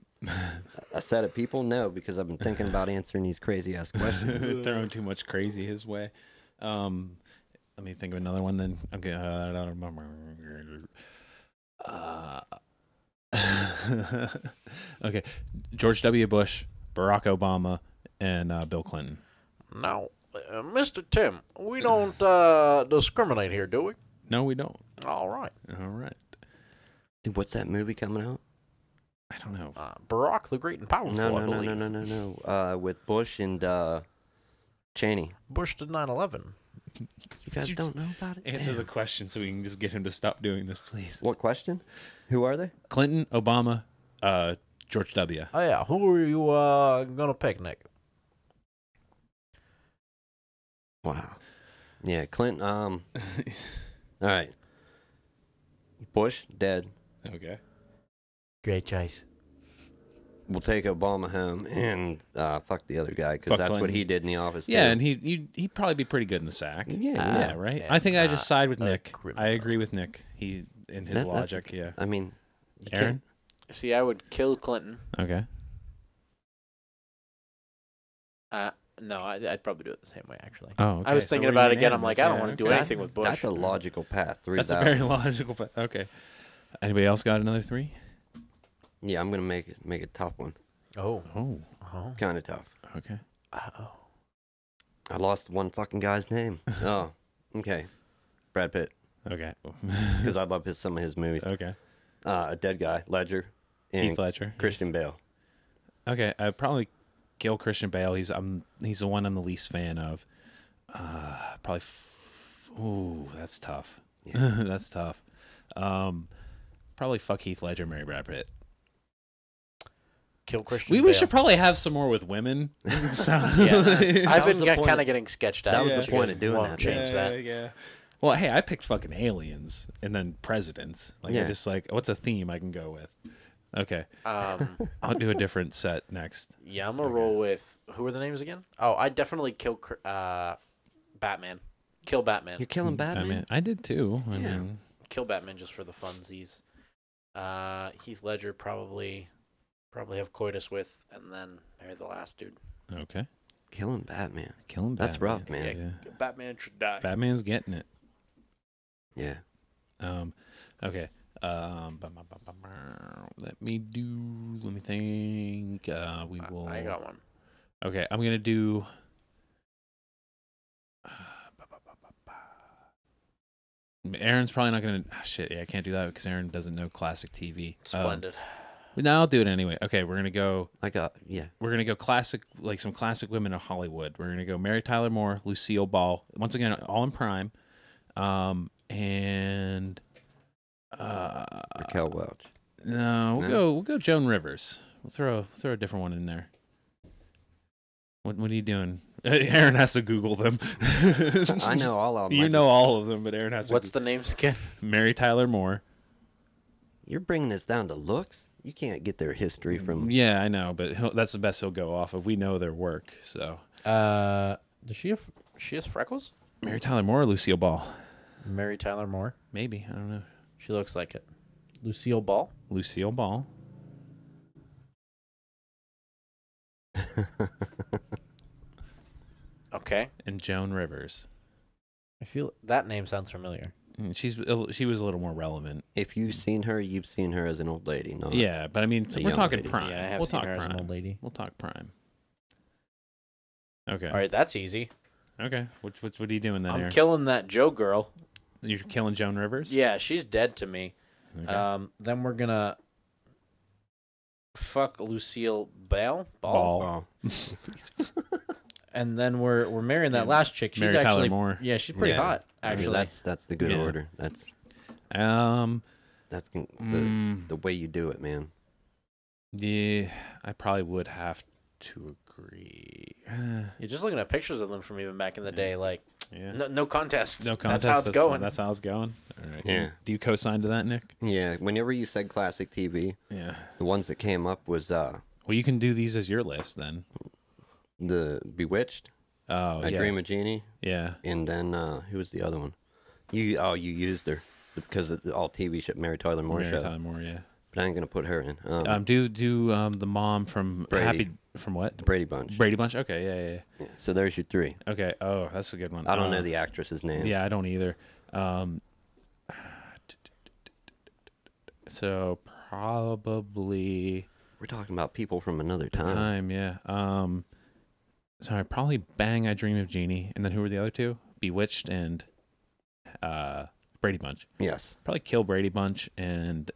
I said it, people? No, because I've been thinking about answering these crazy ass questions. Throwing too much crazy his way. Let me think of another one then. Okay. Okay. George W. Bush, Barack Obama, and Bill Clinton. Now, Mr. Tim, we don't discriminate here, do we? No, we don't. All right. All right. Dude, what's that movie coming out? I don't know. Barack the Great and Powerful, No, I no, no, believe. no, no, no, no. With Bush and Cheney. Bush did 9/11. You guys you don't know about it? Answer Damn. the question so we can just get him to stop doing this, please. What question? Who are they? Clinton, Obama, George W. Oh, yeah. Who are you going to pick, Nick? Wow. Yeah, Clinton. All right. Bush dead. Okay. Great choice. We'll take Obama home and fuck the other guy because Fuck that's what Clinton. he did in the office. Yeah, too. and he'd probably be pretty good in the sack. Yeah, yeah, right. I think I just side with Nick. criminal. I agree with Nick. He in his That's- logic. Yeah. I mean, you Aaron. See, I would kill Clinton. Okay. No, I'd probably do it the same way, actually. Oh, okay. I was so thinking we're about it again. I'm like, unanimous. I don't Yeah, want to do okay. anything with Bush. That's a logical path through That's a that. very logical. Okay. Anybody else got another 3? Yeah, I'm gonna make it tough one. Oh. Oh. Kind of tough. Okay. Oh. I lost one fucking guy's name. Oh, okay. Brad Pitt, Okay. because I love some of his movies. Okay. A dead guy, Ledger, and Heath Ledger. Christian Bale. Okay, I'd probably kill Christian Bale. He's the one I'm the least fan of. Probably. Ooh, that's tough. Yeah. That's tough. Probably fuck Heath Ledger, marry Brad Pitt. Kill Christian We Bale. should probably have some more with women. Doesn't sound. Yeah, That I've was been the point kind of of- getting sketched out. that was so the you point guys of doing won't that. Change that. Yeah. Well, hey, I picked fucking aliens and then presidents. Like, I Yeah. just like, what's a theme I can go with? Okay. Um, I'll do a different set next. yeah, I'm gonna roll with who are the names again? Oh, I definitely kill Batman. Kill Batman. You're killing Batman? I did too. I Yeah. mean, Kill Batman just for the funsies. Heath Ledger probably have coitus with, and then marry the last dude. okay. Killing Batman. Killing That's Batman. rough, man. Yeah. Batman should die. Batman's getting it. Yeah. Okay. Let me think. We will. I got one. Okay, I'm gonna do. Aaron's probably not gonna. Shit, yeah, I can't do that because Aaron doesn't know classic TV. Splendid. No, I'll do it anyway. Okay, we're gonna go. Yeah. We're gonna go classic, like some classic women of Hollywood. We're gonna go Mary Tyler Moore, Lucille Ball. Once again, all in prime. And Raquel Welch. no, we'll go Joan Rivers. We'll throw a different one in there. What are you doing? Aaron has to Google them. I know all of them. You know all of them, but Aaron has to. What's the names again? Mary Tyler Moore. You're bringing this down to looks? You can't get their history from... Yeah, I know, but that's the best he'll go off of. We know their work, so. Does she has freckles? Mary Tyler Moore or Lucille Ball? Mary Tyler Moore. Maybe, I don't know. She looks like it. Lucille Ball. Lucille Ball. Okay. And Joan Rivers. I feel that name sounds familiar. She was a little more relevant. If you've seen her, you've seen her as an old lady. Not Yeah, but I mean, a we're young talking lady. prime. Yeah, I have we'll seen talk her prime. as an old lady. We'll talk prime. Okay. All right, that's easy. Okay. What are you doing then, I'm Aaron? killing that Joe girl. You're killing Joan Rivers? Yeah, she's dead to me. Okay. Then we're gonna fuck Lucille Ball. Ball. And then we're marrying that last chick. She's Mary Tyler actually Moore. Yeah, she's pretty Yeah. hot. I mean, Actually, that's the good Yeah. order. That's the way you do it, man. Yeah, I probably would have to agree. you're just looking at pictures of them from even back in the day. Like, Yeah. no contest. No contest. That's how it's going. That's how it's going. All right. Yeah. Do you co-sign to that, Nick? Yeah. Whenever you said classic TV, Yeah. the ones that came up was Well, you can do these as your list then. the Bewitched, Oh, I yeah. Dream of Jeannie, Yeah. and then who was the other one? You used her because of all TV show Mary Tyler Moore Mary show. Tyler Moore, yeah. But I ain't gonna put her in. Do the mom from Brady. Happy from what? The Brady Bunch. Brady Bunch. Okay, yeah. Yeah, so there's your three. Okay. Oh, that's a good one. I don't know the actress's name. Yeah, I don't either. So probably We're talking about people from another time. time. Yeah. Sorry, probably Bang I Dream of Jeannie, and then who were the other two? Bewitched and Brady Bunch. Yes. Probably kill Brady Bunch and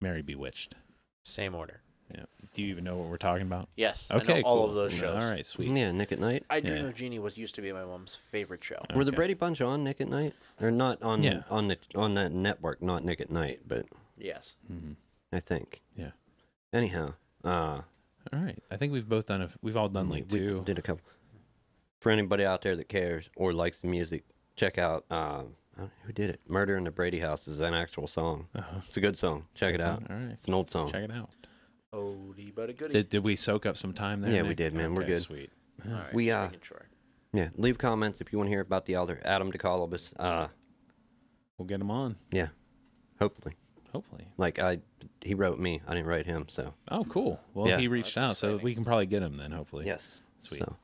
marry Bewitched. Same order. Yeah. Do you even know what we're talking about? Yes. Okay. I know all cool. of those shows. All right. Sweet. Yeah, Nick at Night. I Dream Yeah. of Jeannie used to be my mom's favorite show. Were the Okay. Brady Bunch on Nick at Night? They're not on Yeah. on that network, not Nick at Night, but Yes. Mm-hmm. I think. Yeah. Anyhow, All right. I think we've both done we've all done like we two. did a couple. For anybody out there that cares or likes the music, check out who did it? Murder in the Brady House is an actual song. Uh-huh. It's a good song. Check it out. All right. It's an old song. Check it out. Oldie but a goodie. Did we soak up some time there? Yeah, we Nick? did, man. We're Okay, good. Sweet. All right, We, just making sure. Yeah, leave comments if you want to hear about the elder Adam DeColobus. We'll get him on. Yeah, hopefully. Hopefully. Like he wrote me. I didn't write him. So Oh, cool. Well, Yeah. he reached That's out, so exciting. we can probably get him then. Hopefully. yes, Sweet. So,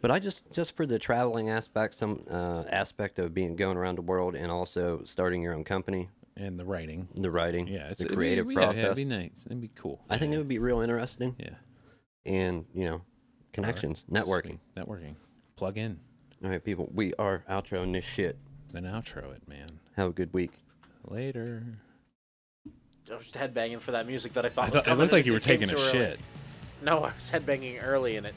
but I just for the traveling aspect, some aspect of going around the world, and also starting your own company, And the writing. the writing, Yeah, it's the creative process. Yeah, it'd be nice. It'd be cool. I think it would be real interesting, Yeah. and connections, networking. Sweet. Networking. Plug in. All right, people, we are outroing this shit. Then outro it, man. Have a good week. Later. I was just headbanging for that music that I thought I was thought, it coming. looked and like you were came taking a too early. shit. No, I was headbanging early and it